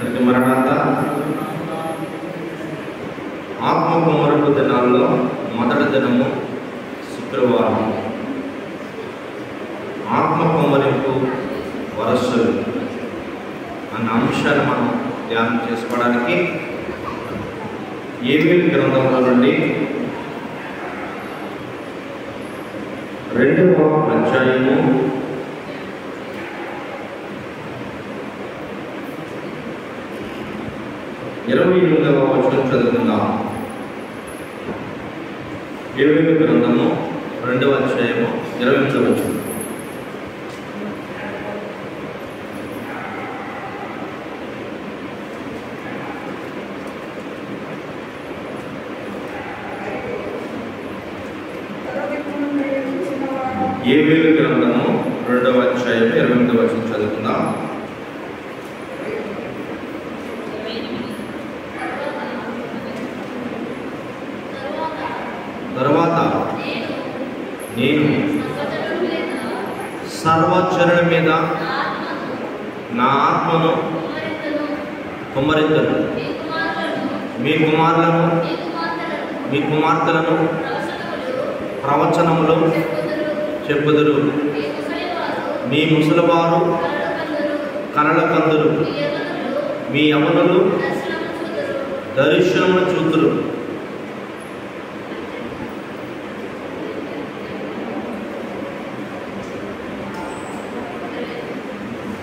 ప్రతి మరణాత ఆత్మ కుమ్మరింపు దినాల్లో మొదటి దినము శుక్రవారం. ఆత్మ కుమ్మరింపు వరసలు అన్న అంశాన్ని మనం ధ్యానం చేసుకోవడానికి ఏబీఎల్ గ్రంథంలో నుండి 2వ అధ్యాయము 28వ వచనం చదువుకుందాం. ఏబీఎల్ గ్రంథము 2వ అధ్యాయము 28వ వచనం. ఏబీఎల్ గ్రంథము 2వ అధ్యాయం 28వ వచనం చదువుకుందాం. తరువాత నేను సర్వచరుల మీద నా ఆత్మను కుమ్మరింతును, మీ కుమార్తెలను ప్రవచనములు చెప్పుదురు, మీ ముసలివారు కలల కందురు, మీ యవనులు దర్శనమును చూతురు.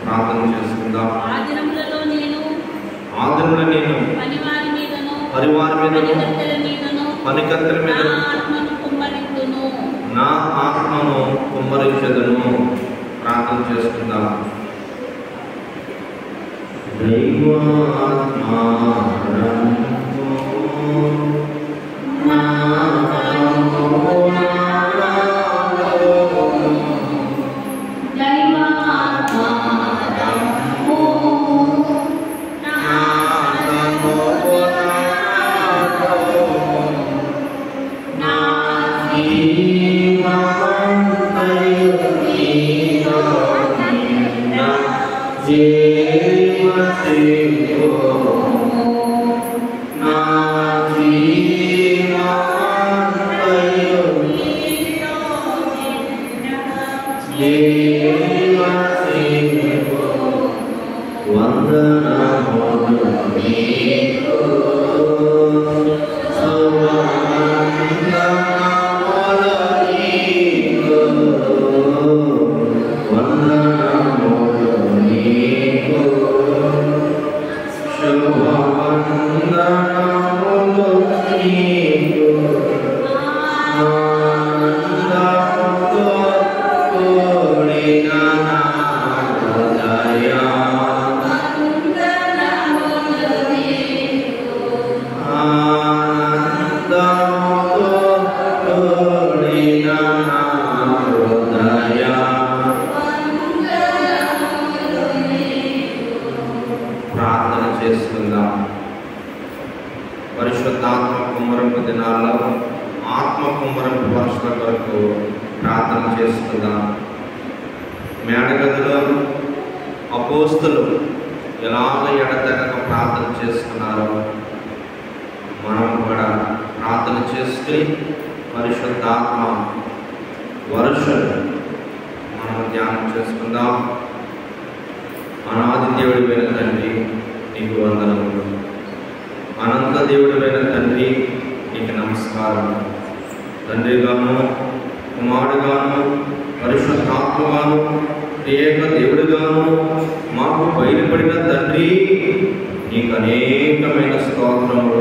ప్రార్థన చేసుకుందాం. ఆ దినములలో నేను పరివారి మీదను పనికత్తెల మీదను నా ఆత్మను కుమ్మరించెదను. ప్రార్థన చేసుకుందాం. పరిశుద్ధాత్మ కుమ్మరింపు దినాల్లో ఆత్మ కుమ్మరింపు వర్షాల కొరకు ప్రార్థన చేసుకుందాం. మేడగదిలో అపోస్తులు ఎలాగ ఎడతెగక ప్రార్థన చేసుకున్నారో మనం కూడా ప్రార్థన చేసుకుని పరిశుద్ధాత్మ వర్షాలు మనం ధ్యానం చేసుకుందాం. అనాది దేవుడివైన తండ్రి నీకు వందనములు. అనంత దేవుడివైన తండ్రి నీకు నమస్కారం. తండ్రిగాను కుమారుడుగాను పరిశుద్ధాత్మగాను ఏక దేవుడిగాను మాకు బయలుపడిన తండ్రి నీకు అనేకమైన స్తోత్రములు.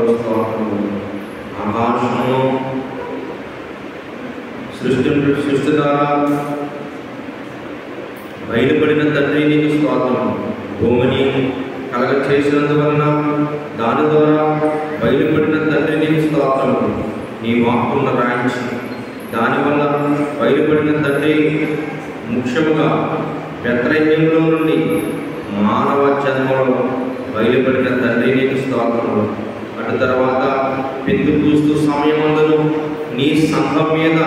ఆకాశమును సృష్టి ద్వారా బయలుపడిన తండ్రి నీకు స్తోత్రం. భూమిని కలగ చేసినందువలన దాని ద్వారా బయలుపడిన తండ్రి నీకు స్తోత్రము. నీ వాక్కును రాయించి దానివల్ల బయలుపడిన తండ్రి ముఖ్యముగా బెత్లెహేములో నుండి మానవ జన్మలో బయలుపడిన తండ్రి నీకు స్తోత్రములు. అటు తర్వాత పెంతెకొస్తు సమయమందును నీ సంఘం మీద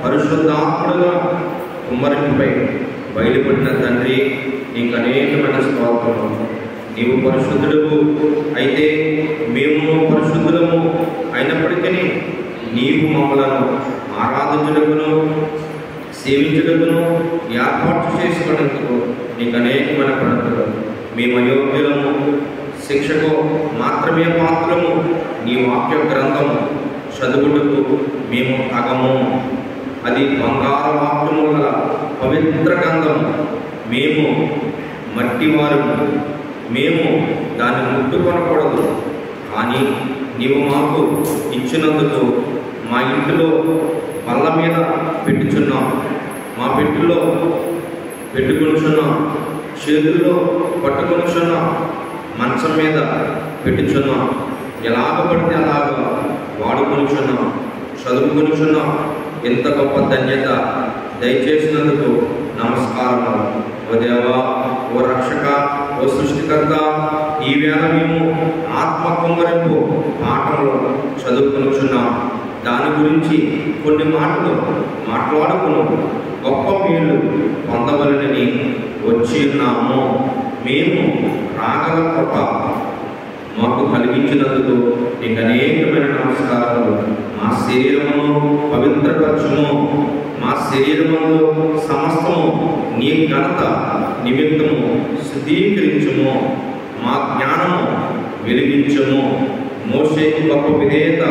పరిశుద్ధాత్ముడుగా కుమ్మరింపుపై బయలుపడిన తండ్రి నీకు అనేకమైన స్తోత్రములు. నీవు పరిశుద్ధుడవు, అయితే మేము పరిశుద్ధులము అయినప్పటికీ నీవు మమ్మలను ఆరాధించుటకును సేవించుటకును ఏర్పాటు చేసుకునేందుకు నీకు అనేకమైన ప్రణతులు. మేము అయోగ్యులము, శిక్షకు మాత్రమే పాత్రము. నీ వాక్య గ్రంథము చదువుటకు మేము తగము. అది బంగారు వాక్యము గల పవిత్ర గ్రంథము. మేము మట్టివారము, మేము దాన్ని ముట్టుకొనకూడదు. కానీ నీవు మాకు ఇచ్చినందుకు మా ఇంటిలో బల్ల మీద పెట్టుచున్నాం, మా పెట్టిలో పెట్టుకొనుచున్నాం, చేతుల్లో పట్టుకొనుచున్నాం, మంచం మీద పెట్టుచున్నాం, ఎలాగ పడితే అలాగా వాడుకొనుచున్నాం, చదువుకొనుచున్నాం. ఎంత గొప్ప ధన్యత దయచేసినందుకు నమస్కారములు. ఓ దేవా, ఓ రక్షక, ఓ సృష్టికర్త, ఈ వేళ మేము ఆత్మ కుమ్మరింపు పాఠంలో చదువుకొనుచున్నాం. దాని గురించి కొన్ని మాటలు మాట్లాడుకును గొప్ప మేలు పొందవలనని వచ్చి ఉన్నాము. మేము రాగల కృప మాకు కలిగించినందుకు నీకు అనేకమైన నమస్కారాలు. మా శరీరమును పవిత్రపరచుము, మా శరీరములో సమస్తము నీ ఘనత నిమిత్తము శుద్ధీకరించుము, మా జ్ఞానము వెలిగించుము. మోషేకు గొప్ప విధేయత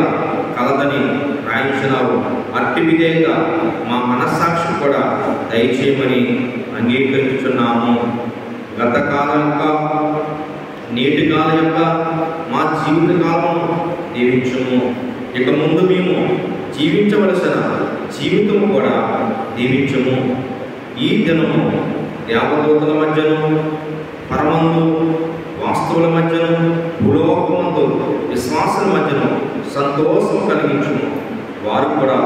కలదని రాయించినావు. అట్టి విధేయత మా మనస్సాక్షి కూడా దయచేయమని అంగీకరించున్నాము. గత కాలం యొక్క నేటి కాలం యొక్క మా జీవిత కాలము దీవించుము. ఇక ముందు మేము జీవించవలసిన జీవితము కూడా దీవించుము. ఈ దినము దేవదూతల మధ్యను, పరమందు వాస్తవుల మధ్యను, భూలోకమందు విశ్వాసుల మధ్యను సంతోషం కలిగించుము. వారు కూడా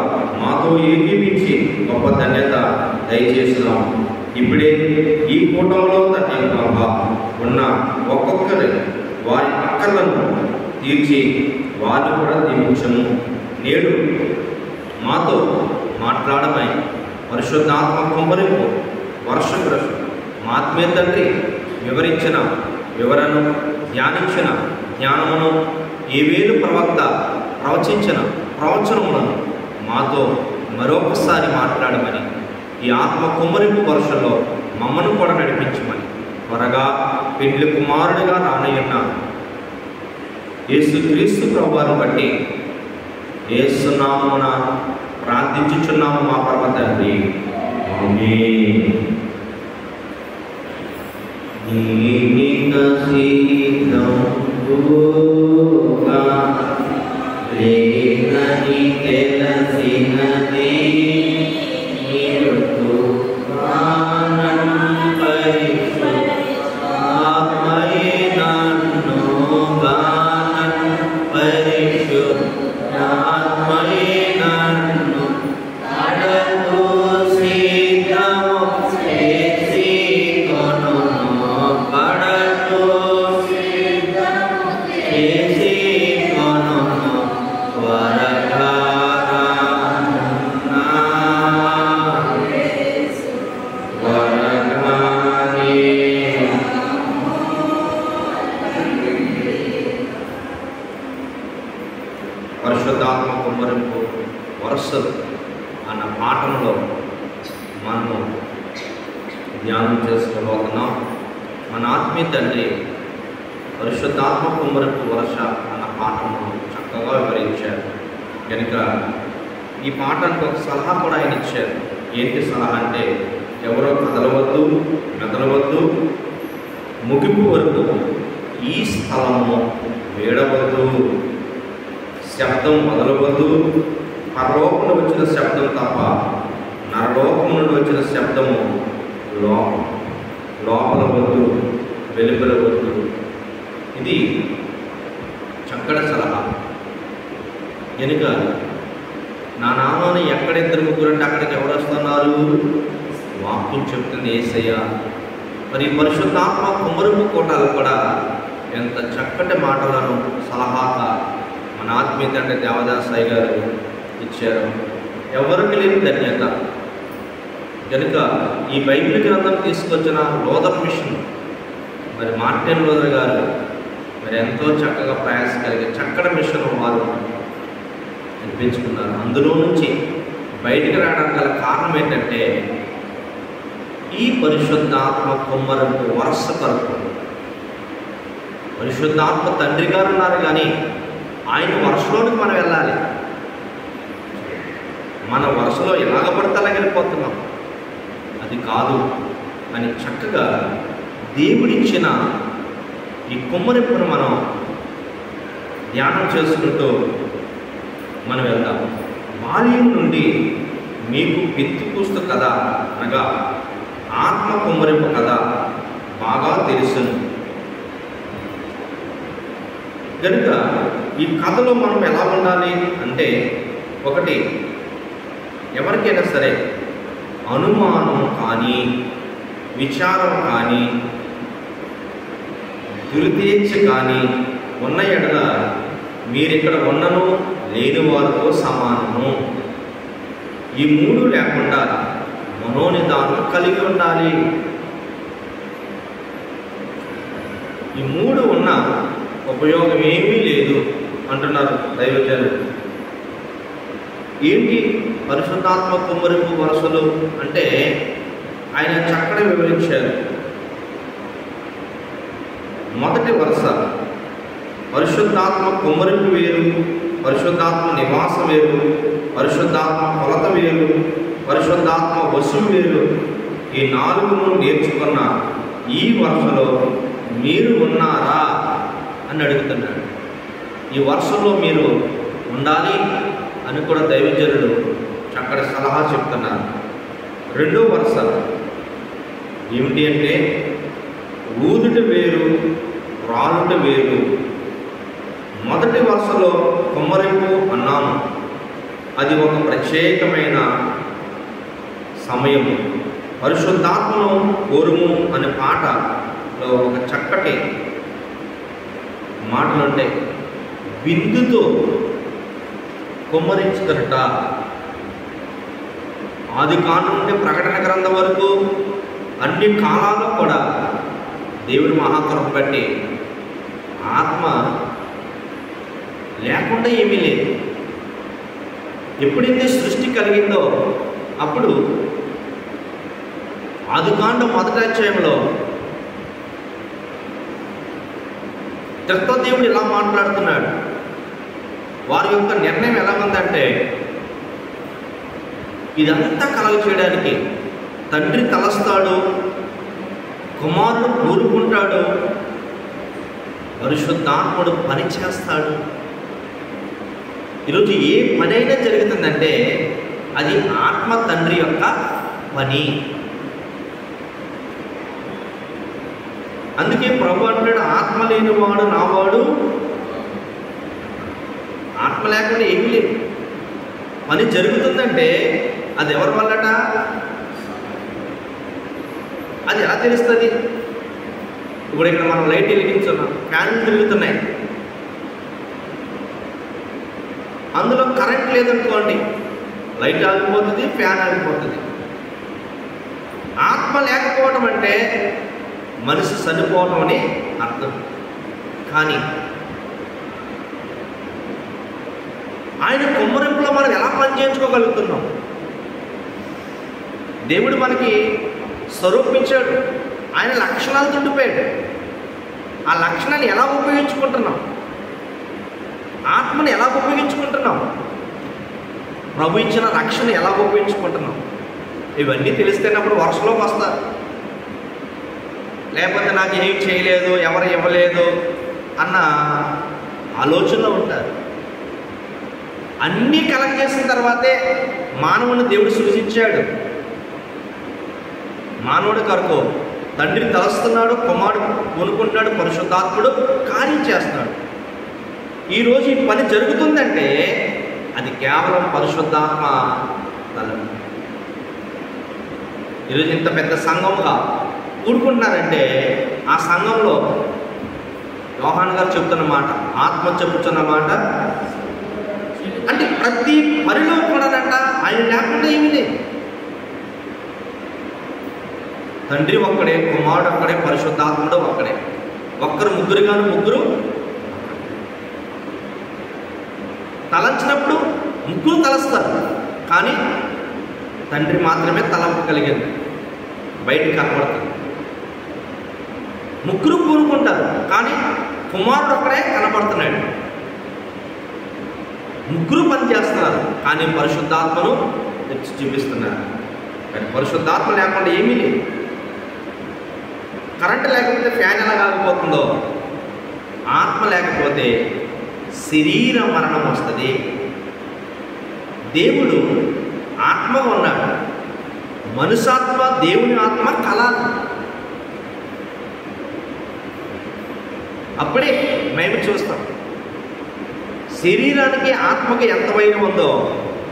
మాతో ఏకీపించి గొప్ప ధన్యత దయచేసినాము. ఇప్పుడే ఈ కూటంలో ఉన్న ఒక్కొక్కరి వారి అక్కర్లను తీర్చి వారిని కూడా దీవించము. నేడు మాతో మాట్లాడమై పరిశుద్ధాత్మ కుమ్మరింపు వర్షకుడు మా ఆత్మీయ తండ్రి వివరించిన వివరణ, ధ్యానించిన జ్ఞానమును, ఏవేలు ప్రవక్త ప్రవచించిన ప్రవచనములను మాతో మరొకసారి మాట్లాడమని, ఈ ఆత్మ కుమ్మరింపు వర్షంలో మమ్మను కూడా నడిపించమని, త్వరగా పెండ్లి కుమారుడిగా రానయ్యున్న యేసుక్రీస్తు ప్రభువును బట్టి యేసు నామమున ప్రార్థించుచున్నాము మా పరమ తండ్రి. ఆమేన్. నీనిక సీతముగా లేనని తెలిసినది నీకు ప్రాణం పరిశుద్ధాత్మయే నన్ను గానం పరిశుద్ధాత్మయే నన్ను అడగు సీతము చేసి కొనును పడగు సీతము చేసి కొనును వరగారన్నా వరగానే పరిశుద్ధాత్మ కుమ్మరింపు వరసలు అన్న పాఠంలో మనము ధ్యానం చేసుకోబోతున్నాం. మన ఆత్మీయ తండ్రి పరిశుద్ధాత్మ కుమ్మరింపు వరస అన్న పాఠంలో చక్కగా వివరించారు. కనుక ఈ పాఠానికి ఒక సలహా కూడా ఆయన ఇచ్చారు. ఏంటి సలహా అంటే, ఎవరో కదలవద్దు, మెదలవద్దు, ముగింపు వరకు ఈ స్థలము వేడవద్దు, శబ్దం వదలవద్దు. పరలోకం నుండి వచ్చిన శబ్దం తప్ప నరలోకం నుండి వచ్చిన శబ్దము లోపల వద్దు, వెలుపల వద్దు. ఇది చక్కటి సలహా. కనుక నా నామాన్ని ఎక్కడ ఇద్దరు ముగ్గురు అంటే అక్కడికి ఎవరు వస్తున్నారు? వాక్యం చెప్తుంది యేసయ్య. మరి పరిశుద్ధాత్మ కుమ్మరింపు కోటాలు కూడా ఎంత చక్కటి మాటలను సలహాగా మన ఆత్మీయ తండ్రి దేవదాసయ్య గారు ఇచ్చారు. ఎవరికి లేని ధన్యత. కనుక ఈ బైబిల్ గ్రంథం తీసుకొచ్చిన లోదర్ మిషన్ మరి మార్టిన్ లూథర్ గారు మరి ఎంతో చక్కగా ప్రయాస కలిగి చక్కటి మిషన్ వారు నిర్మించుకున్నారు. అందులో నుంచి బయటికి రావడానికి గల కారణం ఏంటంటే ఈ పరిశుద్ధాత్మ కుమ్మరింపు వరుస కొరకు. పరిశుద్ధాత్మ తండ్రి గారు ఉన్నారు, కానీ ఆయన వరుసలోనికి మనం వెళ్ళాలి. మన వరుసలో ఎలాగ పడితే అలాగ వెళ్ళిపోతున్నాం, అది కాదు అని చక్కగా దేవుడిచ్చిన ఈ కుమ్మరింపును మనం ధ్యానం చేసుకుంటూ మనం వెళ్దాం. బాల్యం నుండి మీకు పెంతెకొస్తు కథ అనగా ఆత్మ కుమ్మరింపు కథ బాగా తెలుసును కనుక ఈ కథలో మనం ఎలా ఉండాలి అంటే, ఒకటి, ఎవరికైనా సరే అనుమానం కానీ విచారం కానీ దుర్దేచ్ఛ కానీ ఉన్న ఎడల మీరిక్కడ ఉన్నను లేని వారితో సమానము. ఈ మూడు లేకుండా మనోనిదానం కలిగి ఉండాలి. ఈ మూడు ఉన్న ఉపయోగం ఏమీ లేదు అంటున్నారు దైవజనులు. ఏంటి పరిశుద్ధాత్మ కుమ్మరింపు వరుసలు అంటే ఆయన చక్కగా వివరించారు. మొదటి వరుస పరిశుద్ధాత్మ కుమ్మరింపు వేరు, పరిశుద్ధాత్మ నివాసం వేరు, పరిశుద్ధాత్మ కొలత వేరు, పరిశుద్ధాత్మ వశం వేరు. ఈ నాలుగును నేర్చుకున్న ఈ వరుసలో మీరు ఉన్నారా అని అడుగుతున్నాడు. ఈ వరుసలో మీరు ఉండాలి అని కూడా దైవజనుడు చక్కటి సలహా చెప్తున్నారు. రెండో వరుస ఏమిటి అంటే ఊదుట వేరు, రాలుట వేరు. మొదటి వరుసలో కుమ్మరింపు అన్నాము, అది ఒక ప్రత్యేకమైన సమయము. పరిశుద్ధాత్మను కోరుము అనే పాటలో ఒక చక్కటి మాటలు ఉంటాయి. బిందుతో కుమ్మరించుదట. ఆది కాండం నుండి ప్రకటన గ్రంథం వరకు అన్ని కాలాల్లో కూడా దేవుడి మహాకృప బట్టి ఆత్మ లేకుండా ఏమీ లేదు. ఎప్పుడైతే సృష్టి కలిగిందో అప్పుడు ఆదికాండం మొదటి అధ్యాయంలో దేవుడు ఇలా మాట్లాడుతున్నాడు. వారి యొక్క నిర్ణయం ఎలా ఉందంటే, ఇదంతా కలగ చేయడానికి తండ్రి తలస్తాడు, కుమారుడు కోరుకుంటాడు, పరిశుద్ధాత్ముడు పని చేస్తాడు. ఈరోజు ఏ పని అయినా జరుగుతుందంటే అది ఆత్మ తండ్రి యొక్క పని. అందుకే ప్రభు అంటాడు, ఆత్మ లేనివాడు నావాడు. ఆత్మ లేకుండా ఏమీ లేదు. పని జరుగుతుందంటే అది ఎవరి వల్లట? అది ఎలా తెలుస్తుంది? ఇప్పుడు ఇక్కడ మనం లైట్ వెలిగించున్నాం, ఫ్యాన్లు తిరుగుతున్నాయి, అందులో కరెంట్ లేదనుకోండి, లైట్ ఆగిపోతుంది, ఫ్యాన్ ఆగిపోతుంది. ఆత్మ లేకపోవడం అంటే మనిషి చనిపోవడం అని అర్థం. కానీ ఆయన కుమ్మరింపులో మనం ఎలా పని చేయించుకోగలుగుతున్నాం? దేవుడు మనకి స్వరూపించాడు, ఆయన లక్షణాలతో ఉండిపోయాడు. ఆ లక్షణాన్ని ఎలా ఉపయోగించుకుంటున్నాం? ఆత్మని ఎలా ఉపయోగించుకుంటున్నాం? ప్రభు ఇచ్చిన రక్షణ ఎలా ఉపయోగించుకుంటున్నాం? ఇవన్నీ తెలిస్తేనప్పుడు వరుసలోకి వస్తారు. లేకపోతే నాకు ఏం చేయలేదు, ఎవరు ఇవ్వలేదు అన్న ఆలోచనలో ఉంటారు. అన్నీ కలెక్ట్ చేసిన తర్వాతే మానవుని దేవుడు సృజించాడు. మానవుడి కొరకు తండ్రి తలస్తున్నాడు, కుమారుడు కొనుక్కుంటాడు, పరిశుద్ధాత్ముడు కార్యం చేస్తున్నాడు. ఈరోజు ఈ పని జరుగుతుందంటే అది కేవలం పరిశుద్ధాత్మ తలం. ఈరోజు ఇంత పెద్ద సంఘంగా కూడుకుంటున్నారంటే ఆ సంఘంలో యోహాను గారు చెప్తున్న మాట, ఆత్మ చెప్పుతున్న మాట అంటే ప్రతి పనిలో కూడానంట ఆయన లేకుండా ఏమీ లేదు. తండ్రి ఒక్కడే, కుమారుడు ఒక్కడే, పరిశుద్ధాత్ముడు ఒక్కడే. ఒక్కరు ముగ్గురు కాను, ముగ్గురు తలంచినప్పుడు ముగ్గురు తలస్తారు, కానీ తండ్రి మాత్రమే తలంపు కలిగింది, బయటికి కనపడుతుంది. ముగ్గురు కూనుకుంటారు, కానీ కుమారుడు ఒక్కడే కనపడుతున్నాడు. ముగ్గురు పని చేస్తున్నారు, కానీ పరిశుద్ధాత్మను తెచ్చి చూపిస్తున్నారు. కానీ పరిశుద్ధాత్మ లేకుండా ఏమీ లేదు. కరెంటు లేకపోతే ఫ్యాన్ ఎలా కాలిపోతుందో, ఆత్మ లేకపోతే శరీర మరణం వస్తుంది. దేవుడు ఆత్మగా ఉన్నాడు. మనుషాత్మ దేవుని ఆత్మ కలాలి, అప్పుడే మేము చూస్తాం. శరీరానికి ఆత్మకి ఎంత వైరం ఉందో,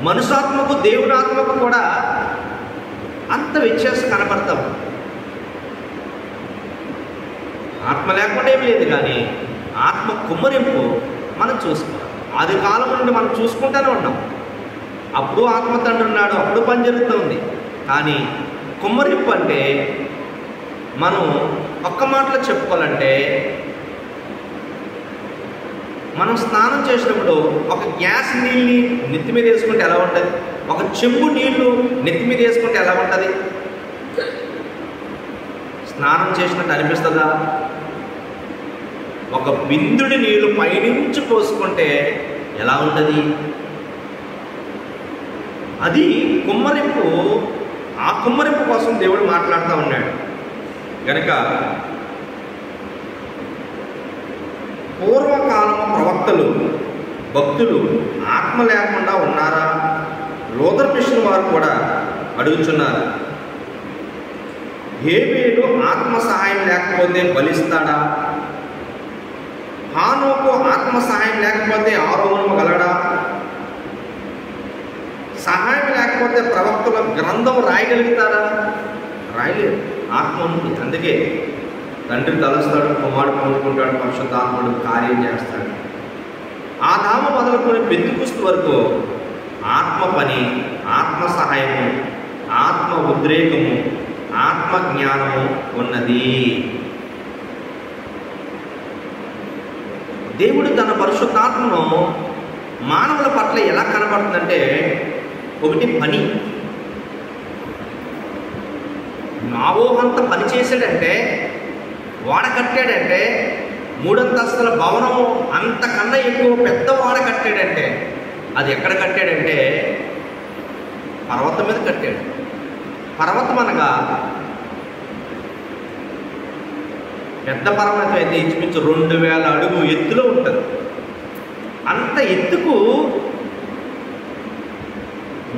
మనుషాత్మకు దేవుని ఆత్మకు కూడా అంత వ్యత్యాసం కనపడతాం. ఆత్మ లేకుండా ఏమి లేదు, కానీ ఆత్మ కుమ్మరింపు మనం చూసుకోవాలి. ఆది కాలం నుండి మనం చూసుకుంటూనే ఉన్నాం. అప్పుడు ఆత్మ తండ్రి ఉన్నాడు, అప్పుడు పని జరుగుతుంది. కానీ కుమ్మరింపు అంటే మనం ఒక్క మాటలో చెప్పుకోవాలంటే, మనం స్నానం చేసినప్పుడు ఒక గ్యాస్ నీళ్ళని నెత్తి మీద వేసుకుంటే ఎలా ఉంటుంది, ఒక చెంబు నీళ్లు నెత్తి మీద వేసుకుంటే ఎలా ఉంటుంది? స్నానం చేసినట్టు అనిపిస్తుందా? ఒక బిందుడి నీళ్లు పైనుంచి పోసుకుంటే ఎలా ఉంటుంది? అది కుమ్మరింపు. ఆ కుమ్మరింపు కోసం దేవుడు మాట్లాడుతూ ఉన్నాడు. కనుక పూర్వకాలం ప్రవక్తలు, భక్తులు ఆత్మ లేకుండా ఉన్నారా? లోదర్ మిషన్ వారు కూడా అడుగుతున్నారు. హేబేలు ఆత్మ సహాయం లేకపోతే బలిస్తాడా? హానోకు ఆత్మ సహాయం లేకపోతే ఆరోహణగలడా? సహాయం లేకపోతే ప్రవక్తల గ్రంథం రాయగలుగుతారా? రాయలేరు. ఆత్మ ఉంది. అందుకే తండ్రి తలుస్తాడు, కుమారుడు పొందుకుంటాడు, పరిశుద్ధాత్ముడు కార్యం చేస్తాడు. ఆదాము మొదలుకొని పెంతెకొస్తు వరకు ఆత్మ పని, ఆత్మ సహాయము, ఆత్మ ఉద్రేకము, ఆత్మ జ్ఞానము ఉన్నది. దేవుడు తన పరిశుద్ధాత్మను మానవుల పట్ల ఎలా కనబడుతుందంటే, ఒకటి పని. నావోహంత పని చేశాడంటే, వాడ కట్టాడంటే, 3 అంతస్తుల భవనం అంతకన్నా ఎక్కువ పెద్ద వాడ కట్టాడంటే, అది ఎక్కడ కట్టాడంటే పర్వతం మీద కట్టాడు. పర్వతం అనగా పెద్ద పర్వతం అయితే ఇంచుమించు 2000 అడుగు ఎత్తులో ఉంటుంది. అంత ఎత్తుకు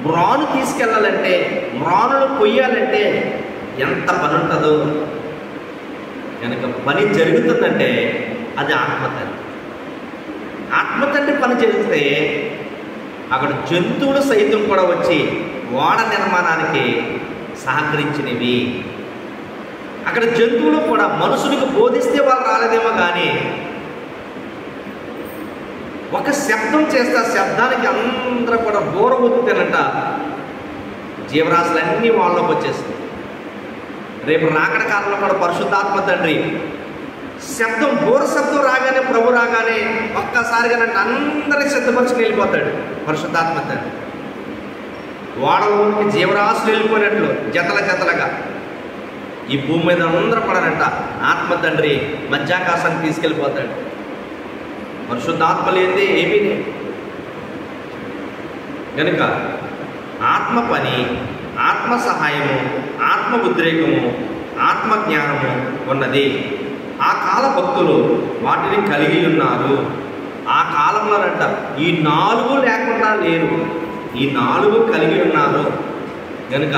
మ్రాను తీసుకెళ్ళాలంటే, మ్రానులు కొయ్యాలంటే ఎంత పని ఉంటుందో. కనుక పని జరుగుతుందంటే అది ఆత్మతండ్రి. ఆత్మతండ్రి పని జరిగితే అక్కడ జంతువులు సైతం కూడా వచ్చి ఓడ నిర్మాణానికి సహకరించినవి. అక్కడ జంతువులు కూడా మనుషులకు బోధిస్తే వాళ్ళు రాలేదేమో, కానీ ఒక శబ్దం చేస్తే ఆ శబ్దానికి అందరూ కూడా బోర ఊదుతానంట. జీవరాశులన్నీ వాళ్ళలోకి వచ్చేస్తుంది. రేపు రాకడ కాలంలో కూడా పరిశుద్ధాత్మ తండ్రి శబ్దం, బోర శబ్దం రాగానే, ప్రభు రాగానే ఒక్కసారిగా నన్ను అందరినీ సిద్ధపరచుకుని వెళ్ళిపోతాడు పరిశుద్ధాత్మ తండ్రి. వాడలోనికి జీవరాశులు వెళ్ళిపోయినట్లు జతల జతలుగా ఈ భూమి మీద అందరూ పడనంట. ఆత్మ తండ్రి మధ్యాకాశాన్ని తీసుకెళ్ళిపోతాడు. పరిశుద్ధాత్మ లేనిదే ఏమీ లేదు. కనుక ఆత్మ పని, ఆత్మ సహాయము, ఆత్మ ఉద్రేకము, ఆత్మ జ్ఞానము ఉన్నది. ఆ కాల భక్తులు వాటిని కలిగి ఉన్నారు. ఆ కాలంలోనంట ఈ 4 లేకుండా లేరు, ఈ 4 కలిగి ఉన్నారు. కనుక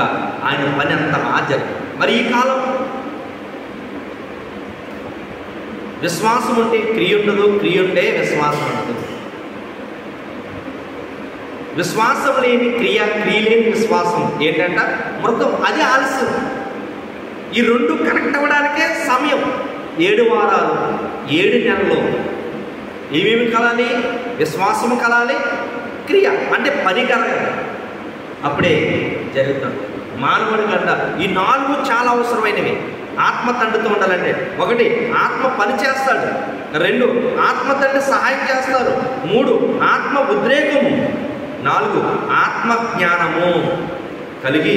ఆయన పని అంత రాజరు. మరి ఈ కాలం విశ్వాసం ఉంటే క్రియ ఉండదు, క్రియ ఉంటే విశ్వాసం ఉండదు. విశ్వాసం లేని క్రియ, క్రియ లేని విశ్వాసం ఏంటంట? మృతం. అది ఆలస్యం. ఈ 2 కనెక్ట్ అవ్వడానికే సమయం. 7 వారాలు, 7 నెలలు. ఏమేమి కలాలి? విశ్వాసము కలాలి, క్రియ అంటే పని కలగాలి. అప్పుడే జరుగుతుంది. మానవుడి గంట. ఈ 4 చాలా అవసరమైనవి ఆత్మ తండ్రితో ఉండాలంటే. 1 ఆత్మ పని చేస్తాడు, 2 ఆత్మ తండ్రి సహాయం చేస్తారు, 3 ఆత్మ ఉద్రేకము, 4 ఆత్మ జ్ఞానము కలిగి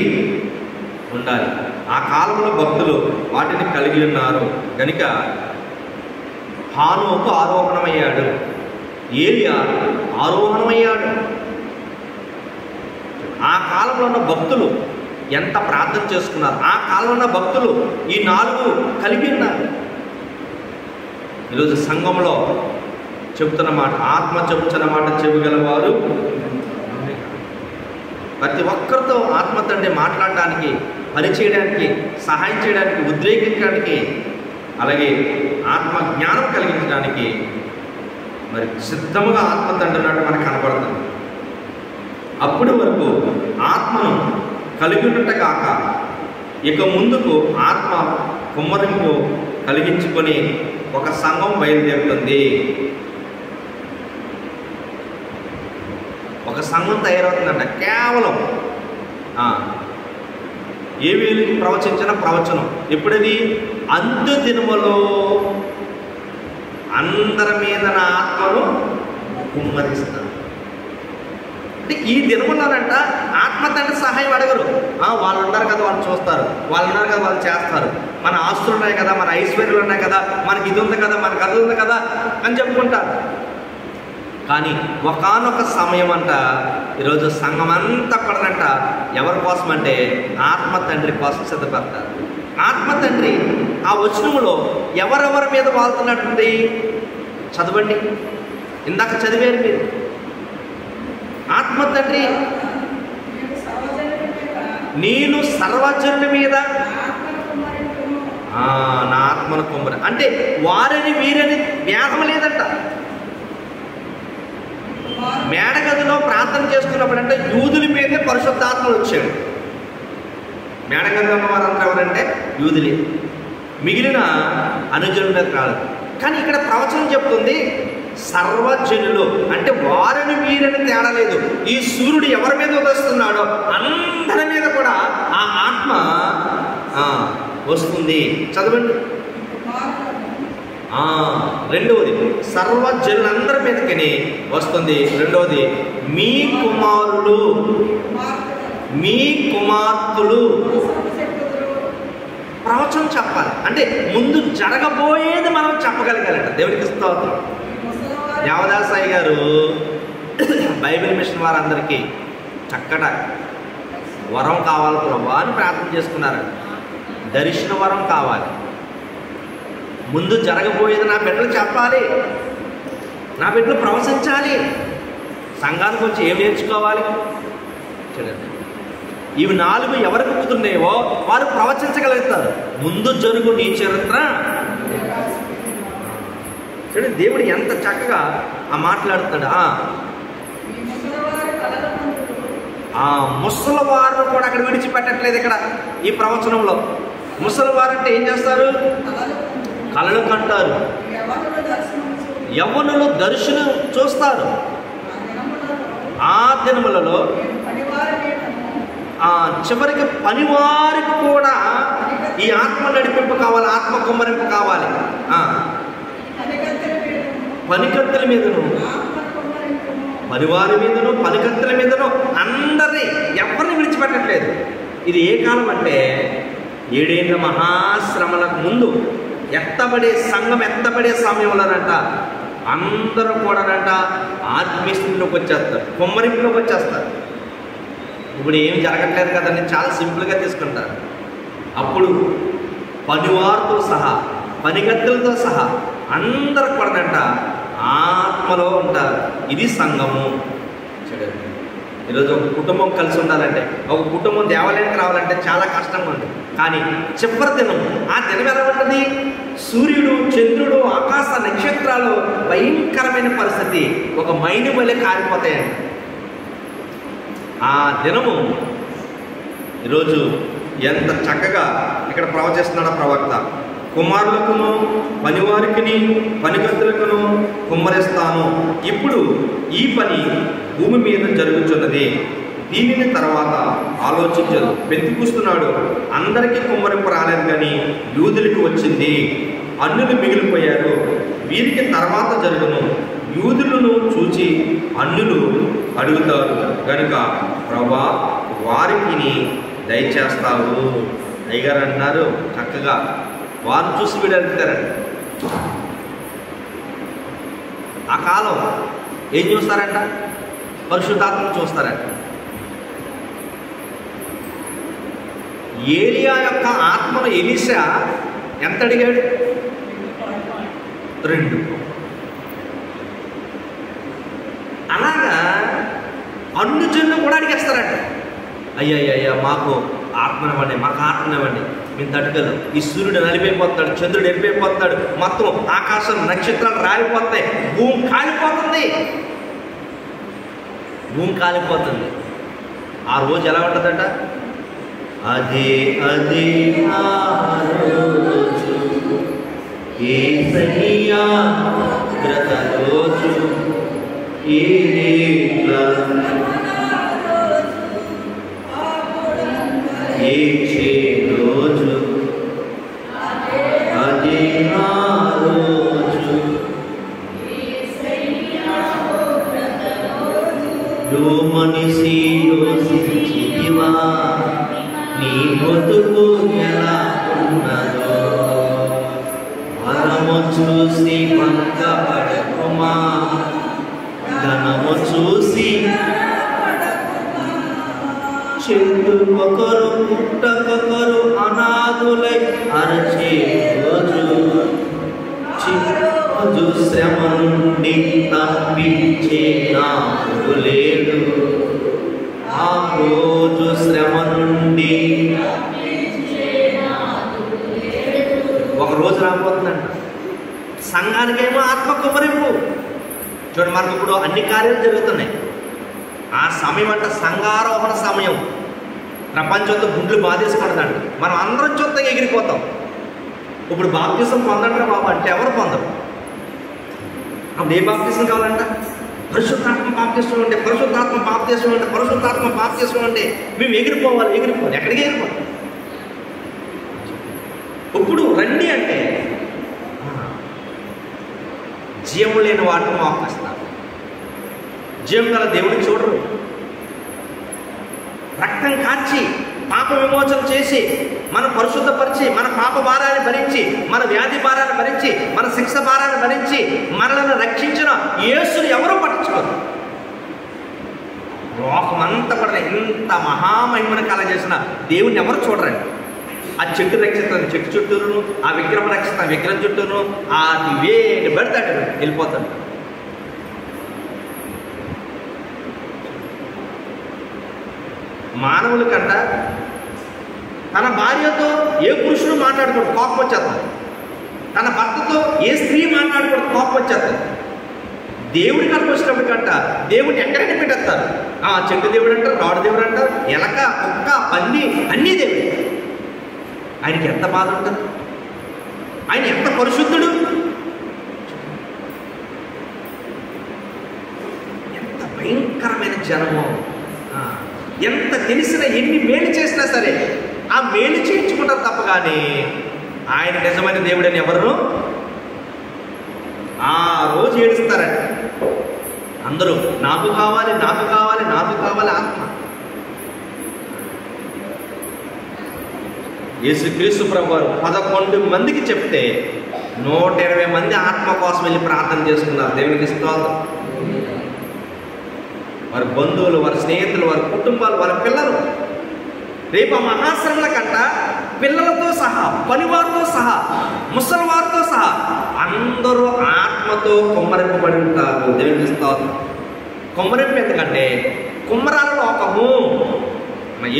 ఉండాలి. ఆ కాలంలో భక్తులు వాటిని కలిగి ఉన్నారు కనుక హానోకు ఆరోహణమయ్యాడు, ఏలియా ఆరోహణమయ్యాడు. ఆ కాలంలో ఉన్న భక్తులు ఎంత ప్రార్థన చేసుకున్నారు. ఆ కాలంలో ఉన్న భక్తులు ఈ 4 కలిగి ఉన్నారు. ఈరోజు సంఘంలో చెబుతున్న మాట, ఆత్మ చెబుతున్న మాట చెబుగలవారు ప్రతి ఒక్కరితో ఆత్మ తండ్రి మాట్లాడడానికి, పనిచేయడానికి, సహాయం చేయడానికి, ఉద్రేకించడానికి, అలాగే ఆత్మ జ్ఞానం కలిగించడానికి మరి సిద్ధముగా ఆత్మ తండ్రి ఉన్నట్టు మనకు కనపడుతుంది. అప్పటి వరకు ఆత్మను కలిగి ఉన్నట్టు కాక ఇక ముందుకు ఆత్మ కుమ్మరింపు కలిగించుకొని ఒక సంఘం బయలుదేరుతుంది. ఒక సంఘం తయారవుతుందంట. కేవలం ఏవేలు ప్రవచించిన ప్రవచనం ఎప్పుడది? అంత్య దినములో అందరి మీద నా ఆత్మను కుమ్మరిస్తాను. అంటే ఈ దినములోనంట ఆత్మ తండ్రి సహాయం అడగరు. వాళ్ళు ఉన్నారు కదా, వాళ్ళు చూస్తారు, వాళ్ళు ఉన్నారు కదా, వాళ్ళు చేస్తారు, మన ఆస్తులు ఉన్నాయి కదా, మన ఐశ్వర్యాలు ఉన్నాయి కదా, మనకి ఇది ఉంది కదా, మనకి అది ఉంది కదా అని చెప్పుకుంటారు. కానీ ఒకానొక సమయం అంట ఈరోజు సంఘం అంతా కూడానంట ఎవరి కోసం అంటే ఆత్మ తండ్రి కోసం సిద్ధపడతారు. ఆత్మ తండ్రి ఆ వచనంలో ఎవరెవరి మీద వాళ్తున్నట్టుంది చదవండి. ఇందాక చదివారు మీరు. ఆత్మ తండ్రి నేను సర్వజనుల మీద నా ఆత్మను కుమ్మరి అంటే వారిని వీరని భేదం లేదంట. మేడగదిలో ప్రార్థన చేసుకున్నప్పుడు అంటే యూదుల మీదే పరిశుద్ధాత్మలు వచ్చాడు. మేడగదిలో ఉన్నవారంతా ఎవరంటే యూదులే, మిగిలిన అనుజనుల కాదు. కానీ ఇక్కడ ప్రవచనం చెప్తుంది సర్వజనులు అంటే వారిని వీరని తేడా లేదు. ఈ సూర్యుడు ఎవరి మీద ఉదయిస్తున్నాడో అందరి మీద కూడా ఆ ఆత్మ వస్తుంది. చదవండి. రెండవది సర్వజనులందరి మీదకి వస్తుంది. రెండవది మీ కుమారులు మీ కుమార్తెలు ప్రవచనం చెప్పాలి. అంటే ముందు జరగబోయేది మనం చెప్పగలగాలంట. దేవుడికి స్తోత్రం. దేవదాసాయి గారు బైబిల్ మిషన్ వారందరికీ చక్కట వరం కావాలి ప్రభా అని ప్రార్థన చేసుకున్నారు. దర్శన వరం కావాలి. ముందు జరగబోయేది నా బిడ్డలు చెప్పాలి, నా బిడ్డలు ప్రవచించాలి. సంఘానికి వచ్చి ఏం నేర్చుకోవాలి చూడండి. ఇవి 4 ఎవరికి కుదురున్నాయో వారు ప్రవచించగలుగుతారు. ముందు జరుగు నీ చరిత్ర చూడండి. దేవుడు ఎంత చక్కగా మాట్లాడుతాడు. ముసలివారు కూడా అక్కడ విడిచిపెట్టట్లేదు. ఇక్కడ ఈ ప్రవచనంలో ముసలివారు అంటే ఏం చేస్తారు? కలలు కంటారు. యవ్వనులు దర్శనం చూస్తారు. ఆ దినములలో చివరికి పనివారికి కూడా ఈ ఆత్మ నడిపింపు కావాలి, ఆత్మ కుమ్మరింపు కావాలి. పనికత్తెల మీదను, పనివారి మీదను, పనికత్తెల మీదను అందరినీ ఎవరిని విడిచిపెట్టట్లేదు. ఇది ఏ కాలం అంటే 7 ఏళ్ల మహాశ్రమలకు ముందు సంఘం ఎత్తబడే సమయంలోనంట అందరూ కూడానంట ఆత్మీయంలోకి వచ్చేస్తారు, కుమ్మరింపులోకి వచ్చేస్తారు. ఇప్పుడు ఏమి జరగట్లేదు కదండి, చాలా సింపుల్గా తీసుకుంటారు. అప్పుడు పనివారితో సహా, పనిగత్తెలతో సహా అందరూ కూడానంట ఆత్మలో ఉంటారు. ఇది సంఘము. చూడండి, ఈరోజు ఒక కుటుంబం కలిసి ఉండాలంటే, ఒక కుటుంబం దేవాలయానికి రావాలంటే చాలా కష్టంగా ఉంది. కానీ చివరి దినం, ఆ దినం ఎలా ఉంటుంది? సూర్యుడు, చంద్రుడు, ఆకాశ నక్షత్రాలు భయంకరమైన పరిస్థితి ఒక మైని వలె కారిపోతాయండి. ఆ దినము ఈరోజు ఎంత చక్కగా ఇక్కడ ప్రవచిస్తున్నాడు ప్రవక్త. కుమారులకును పనివారికిని పనిగత్తులకును కుమ్మరిస్తాను. ఇప్పుడు ఈ పని భూమి మీద జరుగుతున్నది. దీనిని తర్వాత ఆలోచించదు. పెంతికొస్తున్నాడు అందరికీ కుమ్మరింపు రాలేదు, కానీ యూదులకు వచ్చింది. అన్యులు మిగిలిపోయారు. వీరికి తర్వాత జరుగును. యూదులను చూచి అన్యులు అడుగుతారు కనుక ప్రభువా వారికి దయచేస్తావు. అయ్యగారు అంటున్నారు చక్కగా, వారు చూసి వీడు అడుగుతారంట. ఆ కాలం ఏం చూస్తారంట? పరిశుద్ధాత్మను చూస్తారంట. ఏలియా యొక్క ఆత్మను ఎలీషా ఎంత అడిగాడు? 2. అలాగా అన్యుజనులు కూడా అడిగేస్తారంట. అయ్యా మాకు ఆత్మనివ్వండి, మాకు ఆత్మనివ్వండి, మేము తట్టుకోలేం. ఈ సూర్యుడు నలిపైపోతాడు, చంద్రుడు వెళ్ళిపోతాడు, మొత్తం ఆకాశం నక్షత్రాలు రాలిపోతాయి, భూమి కాలిపోతుంది. భూమి కాలిపోతుంది. ఆ రోజు ఎలా ఉంటుందట? అదే ఆ రోజు యేసయ్యా ఉగ్రత రోజు, ఏడ్చే రోజు, అదే ఆ రోజు. యో మనిషి యోసివా నీ బతుకు ఎలా ఉన్నదో, వరము చూసి భంగపడకుమా, ధనము చూసి చెట్టుకొకరు పుట్టకొకరు అనాథులై అరచే రోజు, చిరు శ్రమ నుండి తప్పించే నాడు లేడు. ఆ రోజు శ్రమ నుండి ఒక రోజు రాబోతుందంట. సంఘానికేమో ఆత్మ కుమ్మరింపు. చూడండి, మనకు ఇప్పుడు అన్ని కార్యాలు జరుగుతున్నాయి. ఆ సమయం అంటే సంఘారోహణ సమయం. ప్రపంచంతో గుండ్లు బాధేసుకుంటుందంట. మనం అందరం చూద్దాం, ఎగిరిపోతాం. ఇప్పుడు బాప్తిసం పొందంటారా బాబు అంటే ఎవరు పొందరు. అప్పుడు ఏ బాప్తిసం కావాలంట? పరిశుద్ధాత్మ బాప్తిసం అంటే, పరిశుద్ధాత్మ బాప్తిసం అంటే, పరిశుద్ధాత్మ బాప్తిసం అంటే మేము ఎగిరిపోవాలి. ఎక్కడికి ఎగిరిపోవాలి? ఇప్పుడు రండి అంటే జీవం లేని వాటిని మోపిస్తారు. జీవం గల దేవుడిని చూడరు. రక్తం కార్చి పాప విమోచన చేసి మన పరిశుద్ధపరిచి మన పాప భారాన్ని భరించి మన వ్యాధి భారాన్ని భరించి మన శిక్ష భారాన్ని భరించి మనల్ని రక్షించిన యేసుని ఎవరూ పట్టించుకోరు. లోకమంతా కూడా ఇంత మహామహిమను కలగజేసిన దేవుణ్ణి ఎవరు చూడరండి. ఆ చెట్టు రక్షిస్తాను, చెట్టు చుట్టూరును, ఆ విగ్రహం రక్షిస్తాను, విగ్రహం చుట్టూను, అది వేడి పెడతాడు, వెళ్ళిపోతాడు. మానవుల కంట తన భార్యతో ఏ పురుషుడు మాట్లాడకూడదు, కోపం వచ్చేస్తాడు. తన భర్తతో ఏ స్త్రీ మాట్లాడకూడదు, కోపం వచ్చేస్తాడు. దేవుడికి అనుకొచ్చినప్పుడు కంట దేవుడిని ఎక్కడైనా పెట్టేస్తారు. చెట్టు దేవుడు అంటారు, రాడు దేవుడు అంటారు, ఎలక, కుక్క, పంది అన్నీ దేవుడు. ఆయనకి ఎంత బాధ ఉంటుంది, ఆయన ఎంత పరిశుద్ధుడు, ఎంత భయంకరమైన జనము. ఎంత తెలిసినా ఎన్ని మేలు చేసినా సరే ఆ మేలు చేయించుకుంటారు తప్ప కానీ ఆయన నిజమైన దేవుడని ఎవరు ఆ రోజు ఏడుస్తారండి. అందరూ నాకు కావాలి, నాకు కావాలి, నాకు కావాలి ఆత్మ. యేసుక్రీస్తు ప్రభువారు 11 మందికి చెప్తే 120 మంది ఆత్మ కోసం వెళ్ళి ప్రార్థన చేసుకున్నారు. దేవునికి స్తోత్రం. వారి బంధువులు, వారి స్నేహితులు, వారి కుటుంబాలు, వారి పిల్లలు, రేపు ఆ మహాశ్రమల కంట పిల్లలతో సహా, పనివారితో సహా, ముసలివారితో సహా అందరూ ఆత్మతో కుమ్మరింపబడి ఉంటారు. దేవునికి స్తోత్రం. కుమ్మరింపు ఎందుకంటే కుమ్మరాల లోకము.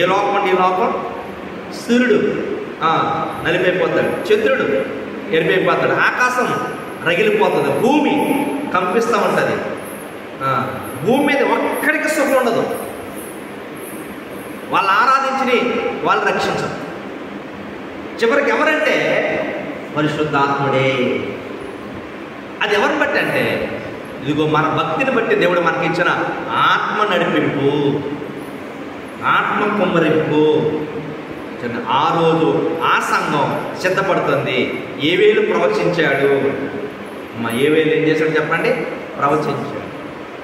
ఏ లోకం అంటే ఈ లోకం? సూర్యుడు నలిపైపోతాడు, చంద్రుడు ఎరిపైపోతాడు, ఆకాశం రగిలిపోతుంది, భూమి కంపిస్తూ ఉంటుంది. భూమి మీద ఒక్కడికి సుఖం ఉండదు. వాళ్ళు ఆరాధించి వాళ్ళు రక్షించరు. చివరికి ఎవరంటే పరిశుద్ధాత్ముడే. అది ఎవరిని బట్టి అంటే అంటే, ఇదిగో మన భక్తిని బట్టి దేవుడు మనకి ఇచ్చిన ఆత్మ నడిపింపు. ఆత్మ కుమ్మరింపు. ఆ రోజు ఆ సంఘం సిద్ధపడుతుంది. ఏవేలు ప్రవచించాడు. ఏవేలు ఏం చేశాడు చెప్పండి? ప్రవచించాడు.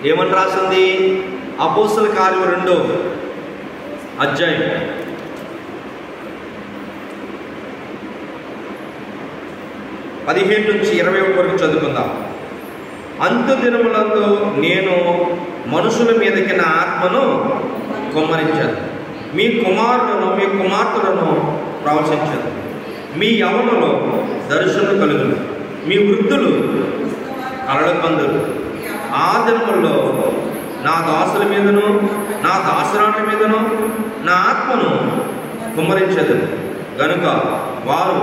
ఏమని రాసింది? అపోస్తల కార్యం 2వ అధ్యాయం 15 నుంచి 21 వరకు చదువుకుందాం. అంత్య దినములందు నేను మనుషుల మీదకి నా ఆత్మను కుమ్మరించాను. మీ కుమారులను మీ కుమార్తెలను ప్రవచించదు. మీ యవ్వనులు దర్శనం కలుగును. మీ వృద్ధులు కలల కందులు. ఆ దినముల్లో నా దాసుల మీదను నా దాసురాల మీదను నా ఆత్మను కుమ్మరించదు గనుక వారు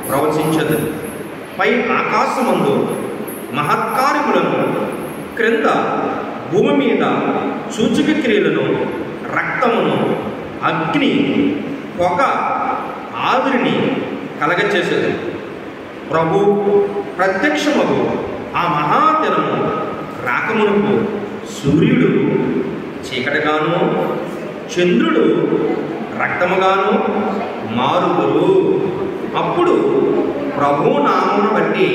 ప్రవచించదు. పై ఆకాశమందు మహత్కార్యములను, క్రింద భూమి మీద సూచక క్రియలను, రక్తమును, అగ్ని, పొగ, ఆవిరిని కలగచేసేది. ప్రభు ప్రత్యక్షమగు ఆ మహాదినము రాకమునకు సూర్యుడు చీకటిగాను చంద్రుడు రక్తముగాను మారుదురు. అప్పుడు ప్రభు నామమును బట్టి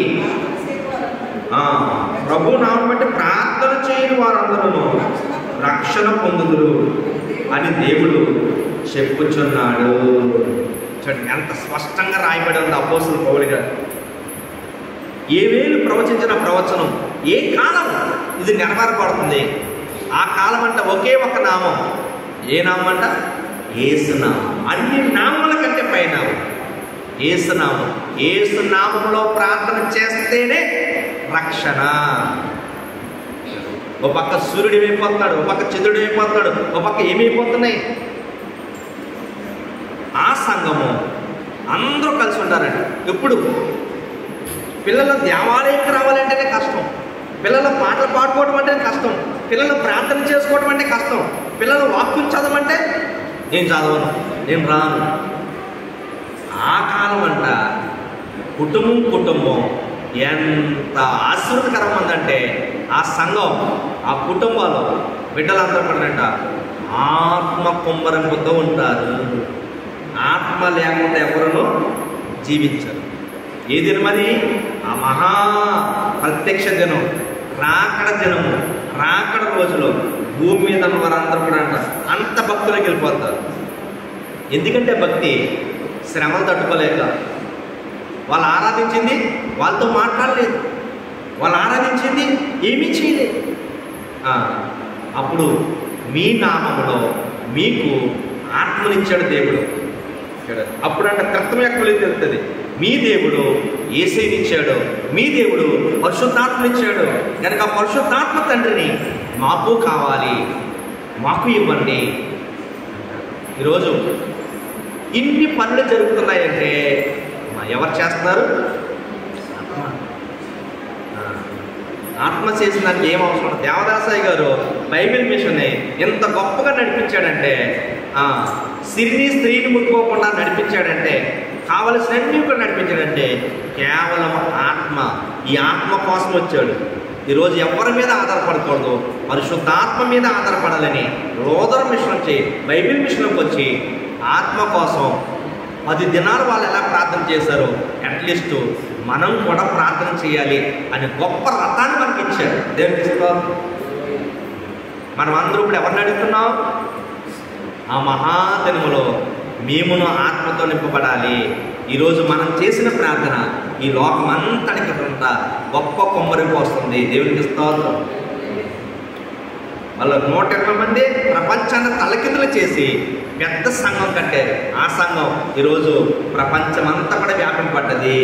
ప్రార్థన చేయని వారందరూ రక్షణ పొందుదురు అని దేవుడు చెప్పుచున్నాడు. చూడండి ఎంత స్పష్టంగా రాయబడి ఉంది అపోస్తలుల పౌలు గారు. ఏవేలు ప్రవచించిన ప్రవచనం ఏ కాలం ఇది నెరవేరబడుతుంది. ఆ కాలం అంటే ఒకే ఒక నామం. ఏ నామం అంట? యేసునామం. అన్ని నామముల కంటే పైన యేసునామం. యేసునామంలో ప్రార్థన చేస్తేనే రక్షణ. ఒక పక్క సూర్యుడు ఏమైపోతున్నాడు, ఒక పక్క చంద్రుడు ఏమైపోతున్నాడు, ఒక పక్క ఏమైపోతున్నాయి. ఆ సంఘము అందరూ కలిసి ఉంటారండి. ఎప్పుడు పిల్లలు దేవాలయంకి రావాలంటేనే కష్టం. పిల్లలు పాటలు పాడుకోవడం అంటే కష్టం. పిల్లలు ప్రార్థన చేసుకోవడం అంటే కష్టం. పిల్లలు వాక్యం చదవమంటే నేను చదవను, నేను రాను. ఆ కాలం అంట కుటుంబం ఎంత ఆశీర్వదకరం ఉందంటే ఆ సంఘం, ఆ కుటుంబాలు బిడ్డలందరూ పడినట్ట ఆత్మ కుమ్మరింపుతో ఉంటారు. ఆత్మ లేకుండా ఎవరు జీవించరు. ఏ దినమది? ఆ మహా ప్రత్యక్ష దినం, రాకడ దినము, రాకడ రోజులో భూమి మీద ఉన్న వారందరూ కూడా అంత భక్తులకు వెళ్ళిపోతారు. ఎందుకంటే భక్తి శ్రమలు తట్టుకోలేక వాళ్ళు ఆరాధించింది వాళ్ళతో మాట్లాడలేదు, వాళ్ళు ఆరాధించింది ఏమీ చేయలేదు. అప్పుడు మీ నామములో మీకు ఆత్మనిచ్చాడు దేవుడు. అప్పుడంటే కర్తం ఎక్కడ తెలుస్తుంది. మీ దేవుడు యేసయ్యనిచ్చాడు, మీ దేవుడు పరిశుద్ధాత్మనిచ్చాడు. కనుక పరిశుద్ధాత్మ తండ్రిని మాకు కావాలి, మాకు ఇవ్వండి. ఈరోజు ఇన్ని పనులు జరుగుతున్నాయంటే ఎవరు చేస్తున్నారు? ఆత్మ చేసినానికి ఏం అవసరం? దేవదాసయ్య గారు బైబిల్ మిషన్ని ఎంత గొప్పగా నడిపించాడంటే, స్త్రీని ముట్టుకోకుండా నడిపించాడంటే, కావలసినన్ని కూడా నడిపించాడంటే కేవలం ఆత్మ. ఈ ఆత్మ కోసం వచ్చాడు. ఈరోజు ఎవరి మీద ఆధారపడకూడదు, పరిశుద్ధాత్మ మీద ఆధారపడాలని లోదర్ మిషన్ వచ్చి బైబిల్ మిషన్కి వచ్చి ఆత్మ కోసం 10 దినాలు వాళ్ళు ఎలా ప్రార్థన చేశారో అట్లీస్ట్ మనం కూడా ప్రార్థన చేయాలి అని గొప్ప రథాన్ని మనకి ఇచ్చారు. దేవునికి ఇస్తాం. మనం అందరూ ఇప్పుడు ఎవరిని అడుగుతున్నాం? ఆ మహాదినములో మేమును ఆత్మతో నింపబడాలి. ఈరోజు మనం చేసిన ప్రార్థన ఈ లోకం అంతటికి గొప్ప కొమ్మరింపు వస్తుంది. దేవునికి స్తోత్రం. వాళ్ళు 120 మంది ప్రపంచాన్ని తలకిందులు చేసి పెద్ద సంఘం కట్టారు. ఆ సంఘం ఈరోజు ప్రపంచమంతా కూడా వ్యాపింపబడ్డది.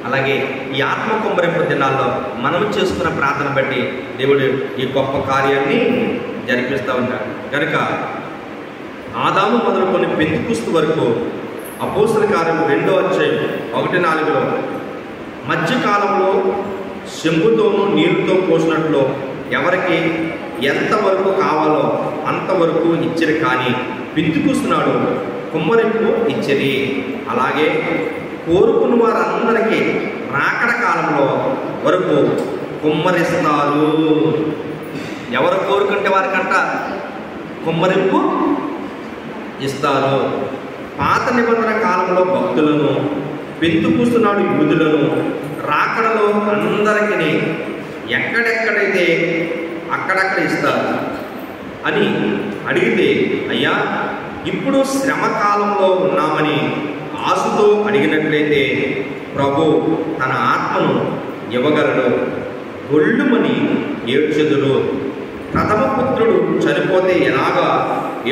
అలాగే ఈ ఆత్మ కొమ్మరింపు దినాల్లో మనం చేసుకున్న ప్రార్థన బట్టి దేవుడు ఈ గొప్ప కార్యాన్ని జరిపిస్తూ ఉన్నాడు. కనుక ఆదాము మొదలుకొని పెంతెకొస్తు వరకు అపోస్తల కార్యం 2వ అధ్యాయం 1-4లో మధ్యకాలంలో చెంబుతోనూ నీళ్ళతో పోసినట్లు ఎవరికి ఎంతవరకు కావాలో అంతవరకు ఇచ్చిరి, కానీ పెంతెకొస్తునాడు కుమ్మరింపు ఇచ్చిరి. అలాగే కోరుకున్న వారందరికీ రాకడ కాలంలో వరకు కుమ్మరిస్తారు. ఎవరు కోరుకుంటే వారికంట కుమ్మరింపు ఇస్తారు. పాత నిబంధన కాలంలో భక్తులను, పెంతుకొస్తు నాడు యూదులను, రాకడలో అందరికీ ఎక్కడెక్కడైతే అక్కడక్కడ ఇస్తారు అని అడిగితే, అయ్యా ఇప్పుడు శ్రమ కాలంలో ఉన్నామని ఆశతో అడిగినట్లయితే ప్రభు తన ఆత్మను ఇవ్వగలడు. గొల్లుమని ఏడ్చెదరు. ప్రథమ పుత్రుడు చనిపోతే ఎలాగా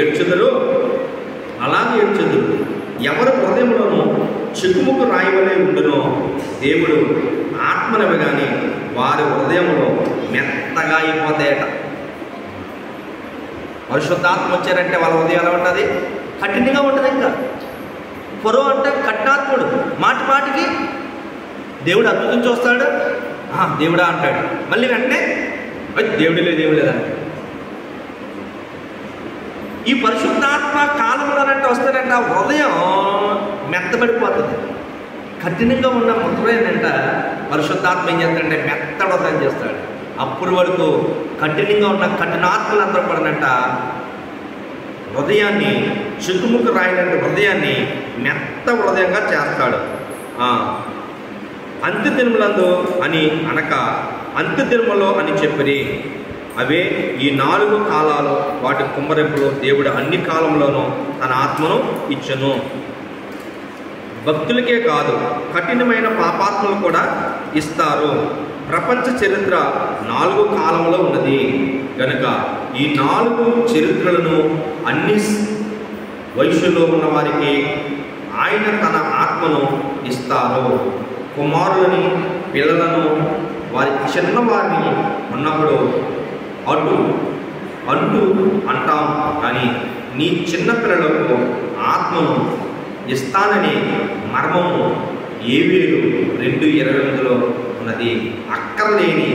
ఏడ్చెదరో అలాగే ఏడ్చెదరు. ఎవరి హృదయంలోనూ చిక్కుముకు రాయవలే ఉండునో దేవుడు ఆత్మనివ్వగానే వారి హృదయంలో మెత్తగా అయిపోతాయట. పరిశుద్ధాత్మ వచ్చారంటే వాళ్ళ హృదయం ఎలా ఉంటుంది? కఠినంగా ఉంటుంది. ఇంకా ఫరో అంటే కఠినాత్ముడు. మాటి మాటికి దేవుడు అద్భుతం చూస్తాడు, దేవుడా అంటాడు, మళ్ళీ వెంటనే దేవుడు లేదా. ఈ పరిశుద్ధాత్మ కాలంలోనంటే వస్తాడంట హృదయం మెత్తబడిపోతుంది. కఠినంగా ఉన్న హృదయాన్నంట పరిశుద్ధాత్మ ఏం చేస్తాడంటే మెత్తడ హృదయం చేస్తాడు. అప్పుడు వరకు కఠినంగా ఉన్న కఠినాత్మలందరూ పడనంట హృదయాన్ని చిక్కుముక్కు రాయినంటే హృదయాన్ని మెత్త హృదయంగా చేస్తాడు. అంత్య దినములందు అని అనక అంత్య దినములో అని చెప్పిరి. అవే ఈ 4 కాలాలు. వాటి కుమ్మరింపులో దేవుడు అన్ని కాలంలోనూ తన ఆత్మను ఇచ్చెను. భక్తులకే కాదు, కఠినమైన పాపాత్మలు కూడా ఇస్తారు. ప్రపంచ చరిత్ర 4 కాలంలో ఉన్నది గనుక ఈ 4 చరిత్రలను అన్ని వయసులో ఉన్న వారికి ఆయన తన ఆత్మను ఇస్తారు. కుమారులని, పిల్లలను, వారి చిన్నవారిని ఉన్నప్పుడు అంటూ అంటాం, కానీ నీ చిన్న పిల్లలకు ఆత్మను ఇస్తానని మర్మము ఏవేలు 2:28లో ఉన్నది. అక్కర్లేని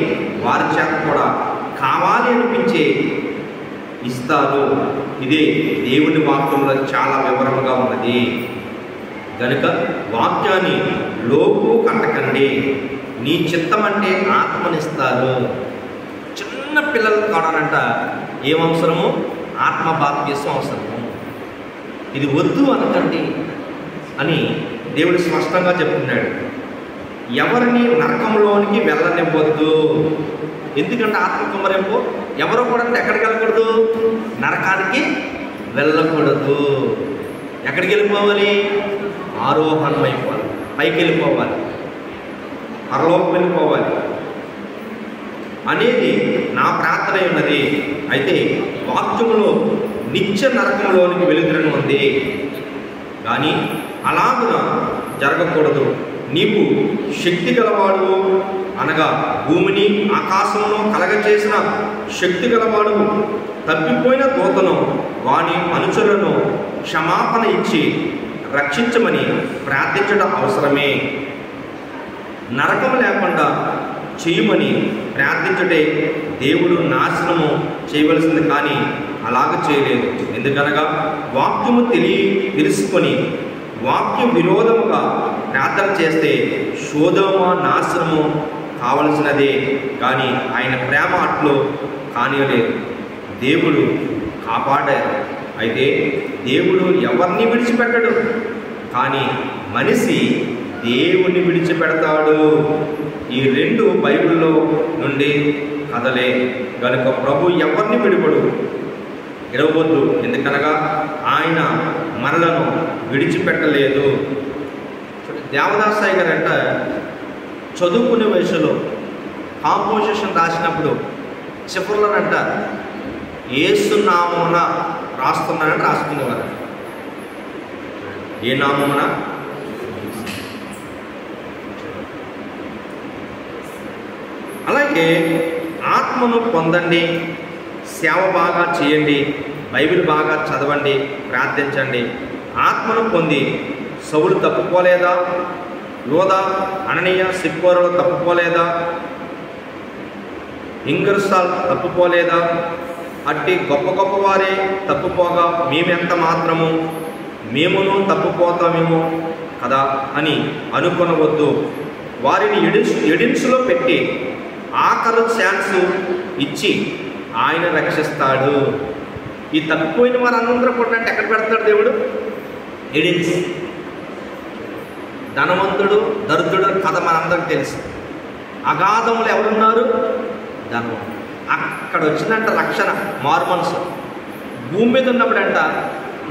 వారి చేత కూడా కావాలి అనిపించే ఇస్తారు. ఇదే దేవుని వాక్యంలో చాలా వివరంగా ఉన్నది కనుక వాక్యాన్ని లోపు కట్టకండి. నీ చిత్తం అంటే ఆత్మనిస్తారు. చిన్న పిల్లలు కావడానంట ఏమవసరము? ఆత్మ బాప్తిస్మం అవసరము. ఇది వద్దు అనకండి అని దేవుడు స్పష్టంగా చెప్తున్నాడు. ఎవరిని నరకంలోనికి వెళ్ళనివ్వద్దు. ఎందుకంటే ఆత్మ కుమ్మరింపు ఎవరో కూడా ఎక్కడికి వెళ్ళకూడదు? నరకానికి వెళ్ళకూడదు. ఎక్కడికి వెళ్ళిపోవాలి? ఆరోహణం అయిపోవాలి, పైకి వెళ్ళిపోవాలి, పరలోకం వెళ్ళిపోవాలి అనేది నా ప్రార్థన ఉన్నది. అయితే వాక్యములో నిత్య నరకంలోనికి వెలుతురని ఉంది, కానీ అలాగున జరగకూడదు. నీవు శక్తి గలవాడు అనగా భూమిని ఆకాశంలో కలగచేసిన శక్తి గలవాడు తప్పిపోయిన దూతను వాని అనుచరులను క్షమాపణ ఇచ్చి రక్షించమని ప్రార్థించడం అవసరమే. నరకం లేకుండా చేయమని ప్రార్థించుటే దేవుడు నాశనము చేయవలసింది, కానీ అలాగ చేయలేదు. ఎందుకనగా వాక్యము తెలుసుకొని వాక్య విరోధముగా ప్రార్థన చేస్తే శోధమ నాశనము కావలసినదే, కానీ ఆయన ప్రేమ అట్లు కానియలేదు. దేవుడు కాపాడారు. అయితే దేవుడు ఎవరిని విడిచిపెట్టడు, కానీ మనిషి దేవుణ్ణి విడిచిపెడతాడు. ఈ 2 బైబిల్లో నుండి కథలే కనుక ప్రభు ఎవరిని విడవద్దు. ఎందుకనగా ఆయన మనలను విడిచిపెట్టలేదు. దేవదాసాయి గారు అంట చదువుకునే వయసులో కాంపోజిషన్ రాసినప్పుడు చివరిలోనంట యేసు నామమున రాస్తున్నానని రాసుకునేవారు. ఏ నామమున? అలాగే ఆత్మను పొందండి, సేవ బాగా చేయండి, బైబిల్ బాగా చదవండి, ప్రార్థించండి. ఆత్మను పొంది సౌలు తప్పుకోలేదా? యోధ, అననీయ, సిప్పోరలు తప్పుకోలేదా? ఇంగర్సాల్ తప్పుకోలేదా? అట్టి గొప్ప వారే తప్పుపోగా మేమెంత మాత్రము, మేమును తప్పుపోతామేమో కదా అని అనుకొనవద్దు. వారిని ఎడిన్స్లో పెట్టి ఆఖరు ఛాన్స్ ఇచ్చి ఆయన రక్షిస్తాడు. ఈ తప్పిపోయిన వారందరూ కూడా అంటే ఎక్కడ పెడతాడు దేవుడు? ఎడిన్స్. ధనవంతుడు దరిద్రుడు కథ మనందరికి తెలుసు. అగాధములు ఎవరున్నారు? ధనవంతుడు. అక్కడ వచ్చిందంట రక్షణ, మారు మనసు. భూమి మీద ఉన్నప్పుడంట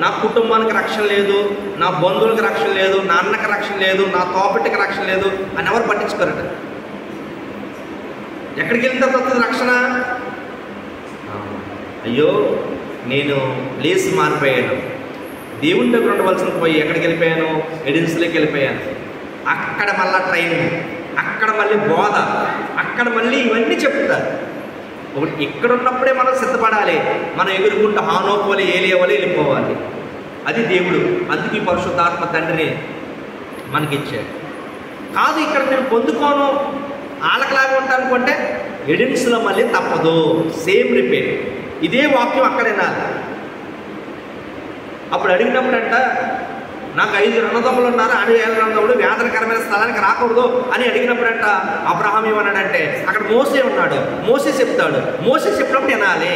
నా కుటుంబానికి రక్షణ లేదు, నా బంధువులకు రక్షణ లేదు, నా అన్నకి రక్షణ లేదు, నా తోపటికి రక్షణ లేదు అని ఎవరు పట్టించుకోరట. ఎక్కడికి వెళ్తే వస్తుంది రక్షణ? అయ్యో నేను ప్లేస్ మారిపోయాను, దేవుని దగ్గర ఉండవలసిన పోయి ఎక్కడికి వెళ్ళిపోయాను? ఎడిన్స్లోకి వెళ్ళిపోయాను. అక్కడ మళ్ళీ ట్రైనింగ్, అక్కడ మళ్ళీ బోధ, అక్కడ మళ్ళీ ఇవన్నీ చెప్తారు. ఒకటి ఇక్కడ ఉన్నప్పుడే మనం సిద్ధపడాలి. మనం ఎగురుకుంటూ హానోపోలి ఏలియవలి వెళ్ళిపోవాలి. అది దేవుడు. అందుకే పరిశుద్ధాత్మ తండ్రిని మనకిచ్చాడు. కాదు ఇక్కడ నేను పొందుకోను, ఆలకలాగా ఉంటాను అనుకుంటే ఎడిన్స్లో మళ్ళీ తప్పదు. Same repeat. ఇదే వాక్యం అక్కడ వినాలి. అప్పుడు అడిగినప్పుడంట నాకు 5 రణదమ్ములు ఉన్నారు, 5 రణదమ్ములు వేదనకరమైన స్థలానికి రాకూడదు అని అడిగినప్పుడంట అబ్రహాం ఏమన్నాడంటే అక్కడ మోసే ఉన్నాడు, మోసే చెప్తాడు. మోసే చెప్పినప్పుడు వినాలి.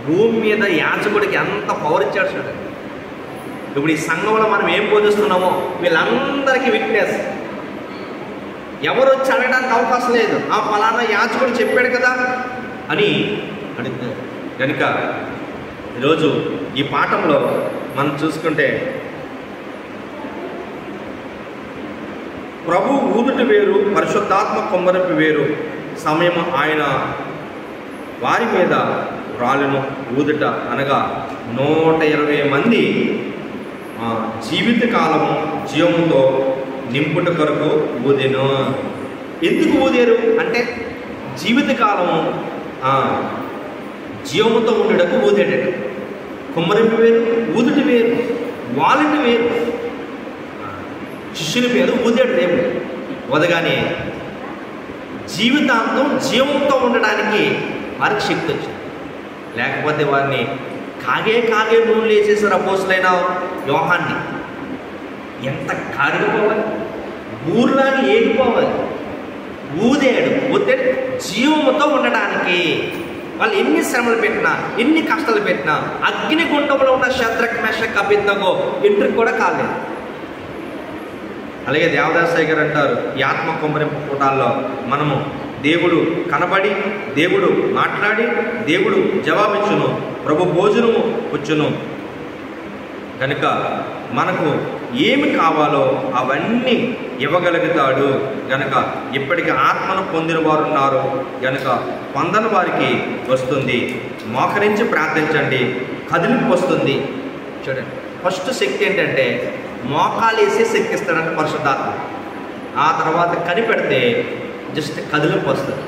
భూమి మీద యాజకుడికి ఎంత పవర్ ఇచ్చాడు చూడండి. ఇప్పుడు ఈ సంఘంలో మనం ఏం బోధిస్తున్నామో వీళ్ళందరికీ విట్నెస్. ఎవరు వచ్చి అడగడానికి అవకాశం లేదు. ఆ ఫలానా యాజకుడు చెప్పాడు కదా అని అడుగుతారు. కనుక ఈరోజు ఈ పాఠంలో మనం చూసుకుంటే ప్రభు ఊదుటి వేరు, పరిశుద్ధాత్మ కొమ్మరింపు వేరు. సమయం ఆయన వారి మీద రాళ్ళను ఊదుట అనగా 120 మంది జీవితకాలము జీవముతో నింపుట కొరకు ఊదెను. ఎందుకు ఊదారు అంటే జీవితకాలము జీవముతో ఉండటకు ఊదేటట్టు. కుమ్మరింపు వేరు, ఊదుటి వేరు, వాలంటి వేరు. శిష్యుని పేరు ఊదాడు దేవుడు. వదగానే జీవితాంతం జీవంతో ఉండడానికి వారికి శక్తి వచ్చింది. లేకపోతే వారిని కాగే నూనెలు వేసేసారు అపోస్తులైన యోహాన్ని. ఎంత కారిపోవాలి, ఊర్లాగా ఏగిపోవాలి. ఊదాడు. ఊదాడు జీవముతో ఉండడానికి. వాళ్ళు ఎన్ని శ్రమలు పెట్టినా, ఎన్ని కష్టాలు పెట్టినా, అగ్నిగుండంలో ఉన్న శద్రక్ మెషక్ అబేద్నెగో ఎంట్రీ కూడా కాలేదు. అలాగే దేవదాసయ్య గారు అంటారు, ఈ ఆత్మ కొమ్మరింపు కూటాల్లో మనము దేవుడు కనబడి, దేవుడు మాట్లాడి, దేవుడు జవాబిచ్చును, ప్రభు భోజనము వచ్చును. కనుక మనకు ఏమి కావాలో అవన్నీ ఇవ్వగలుగుతాడు. గనక ఇప్పటికీ ఆత్మను పొందిన వారు ఉన్నారు గనక పొందని వారికి వస్తుంది. మోకరించి ప్రార్థించండి, కదిలింపు వస్తుంది. చూడండి, ఫస్ట్ శక్తి ఏంటంటే మోకాలు వేసి శక్తి ఇస్తాడంటే పరిశుద్ధాత్మ. ఆ తర్వాత కనిపెడితే జస్ట్ కదిలింపు వస్తుంది.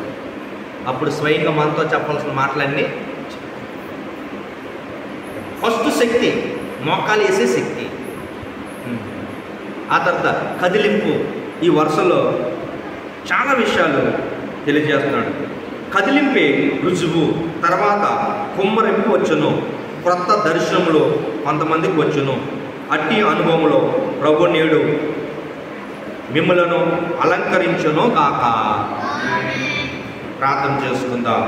అప్పుడు స్వయంగా మనతో చెప్పాల్సిన మాటలన్నీ. ఫస్ట్ శక్తి మోకాలు వేసే శక్తి, ఆ తర్వాత కదిలింపు. ఈ వరుసలో చాలా విషయాలు తెలియజేస్తున్నాడు. కదిలింపే రుజువు, తర్వాత కుమ్మరింపు వచ్చును, క్రొత్త దర్శనములు కొంతమందికి వచ్చును. అట్టి అనుభవంలో ప్రభు నేడు మిమ్మలను అలంకరించును గాక. ప్రార్థన చేసుకుందాం.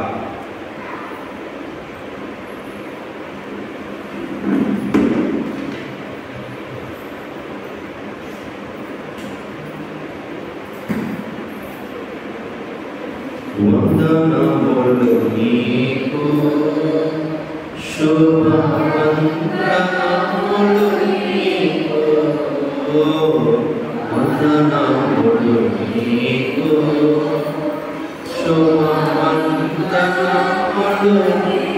వందనములు నీకు, శుభవందనములు నీకు, వందనములు నీకు, శుభవందనములు నీకు.